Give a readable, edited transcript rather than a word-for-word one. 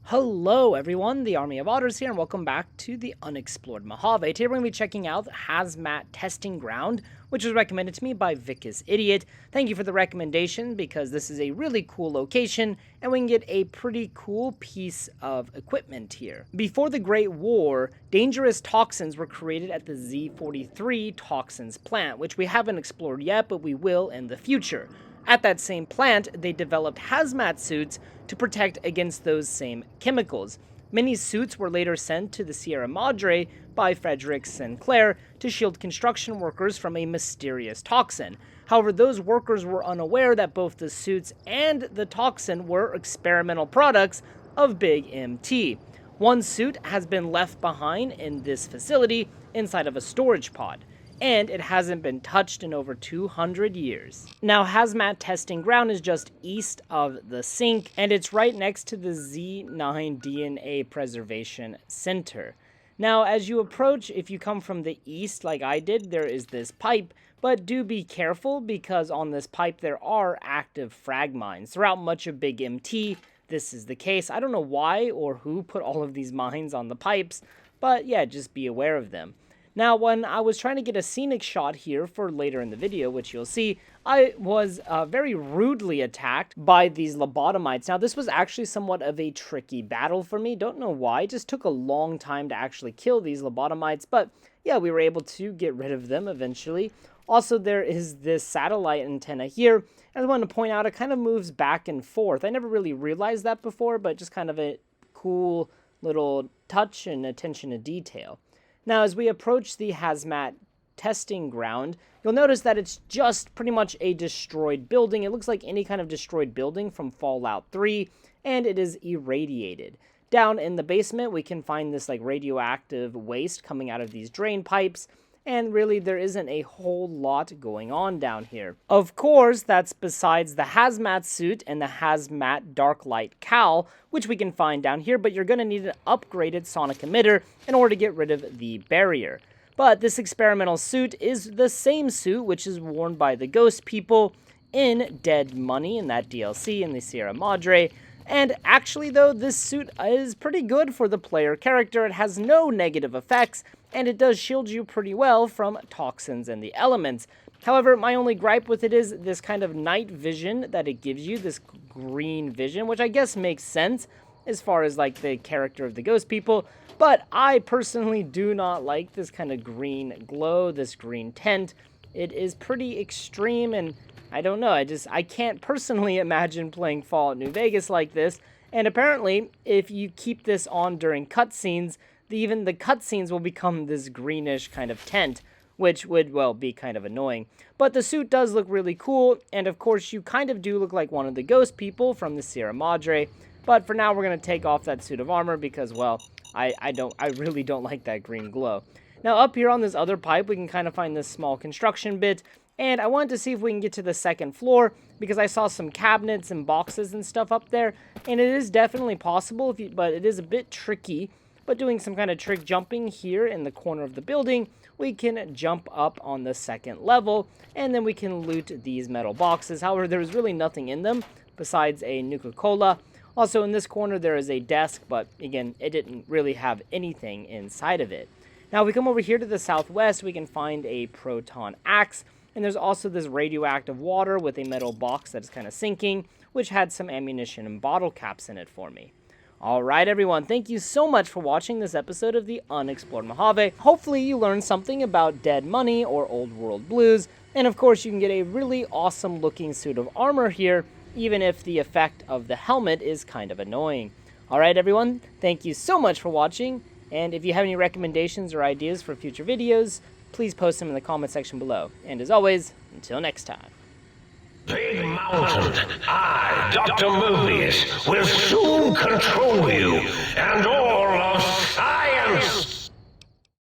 Hello everyone, the Army of Otters here, and welcome back to the Unexplored Mojave. Today we're going to be checking out the Hazmat Testing Ground, which was recommended to me by Vicus Idiot. Thank you for the recommendation, because this is a really cool location, and we can get a pretty cool piece of equipment here. Before the Great War, dangerous toxins were created at the Z-43 Toxins plant, which we haven't explored yet, but we will in the future. At that same plant, they developed hazmat suits to protect against those same chemicals. Many suits were later sent to the Sierra Madre by Frederick Sinclair to shield construction workers from a mysterious toxin. However, those workers were unaware that both the suits and the toxin were experimental products of Big MT. One suit has been left behind in this facility inside of a storage pod, and it hasn't been touched in over 200 years. Now, Hazmat Testing Ground is just east of the sink, and it's right next to the Z9 DNA Preservation Center. Now, as you approach, if you come from the east like I did, there is this pipe, but do be careful because on this pipe there are active frag mines. Throughout much of Big MT, this is the case. I don't know why or who put all of these mines on the pipes, but yeah, just be aware of them. Now, when I was trying to get a scenic shot here for later in the video, which you'll see, I was very rudely attacked by these lobotomites. Now, this was actually somewhat of a tricky battle for me. Don't know why. It just took a long time to actually kill these lobotomites. But yeah, we were able to get rid of them eventually. Also, there is this satellite antenna here. I just wanted to point out it kind of moves back and forth. I never really realized that before, but just kind of a cool little touch and attention to detail. Now, as we approach the Hazmat Testing Ground, you'll notice that it's just pretty much a destroyed building. It looks like any kind of destroyed building from Fallout 3, and it is irradiated. Down in the basement, we can find this like radioactive waste coming out of these drain pipes, and really there isn't a whole lot going on down here. Of course, that's besides the hazmat suit and the hazmat dark light cowl, which we can find down here, but you're going to need an upgraded sonic emitter in order to get rid of the barrier. But this experimental suit is the same suit which is worn by the ghost people in Dead Money in that DLC in the Sierra Madre. And actually, though, this suit is pretty good for the player character. It has no negative effects, and it does shield you pretty well from toxins and the elements. However, my only gripe with it is this kind of night vision that it gives you, this green vision, which I guess makes sense as far as like the character of the ghost people. But I personally do not like this kind of green glow, this green tint. It is pretty extreme, and I don't know, I can't personally imagine playing Fallout New Vegas like this, and apparently, if you keep this on during cutscenes, even the cutscenes will become this greenish kind of tint, which would, well, be kind of annoying. But the suit does look really cool, and of course, you kind of do look like one of the ghost people from the Sierra Madre, but for now, we're going to take off that suit of armor because, well, I really don't like that green glow. Now, up here on this other pipe, we can kind of find this small construction bit, and I wanted to see if we can get to the second floor, because I saw some cabinets and boxes and stuff up there, and it is definitely possible, but it is a bit tricky. But doing some kind of trick jumping here in the corner of the building, we can jump up on the second level, and then we can loot these metal boxes. However, there's really nothing in them besides a Nuka-Cola. Also, in this corner, there is a desk, but again, it didn't really have anything inside of it. Now, if we come over here to the southwest, we can find a proton axe. And there's also this radioactive water with a metal box that is kind of sinking, which had some ammunition and bottle caps in it for me. Alright everyone, thank you so much for watching this episode of the Unexplored Mojave. Hopefully you learned something about Dead Money or Old World Blues, and of course you can get a really awesome looking suit of armor here, even if the effect of the helmet is kind of annoying. Alright everyone, thank you so much for watching, and if you have any recommendations or ideas for future videos, please post them in the comment section below. And as always, until next time. Big Mountain, I, Dr. Mobius, will soon control you and all of science.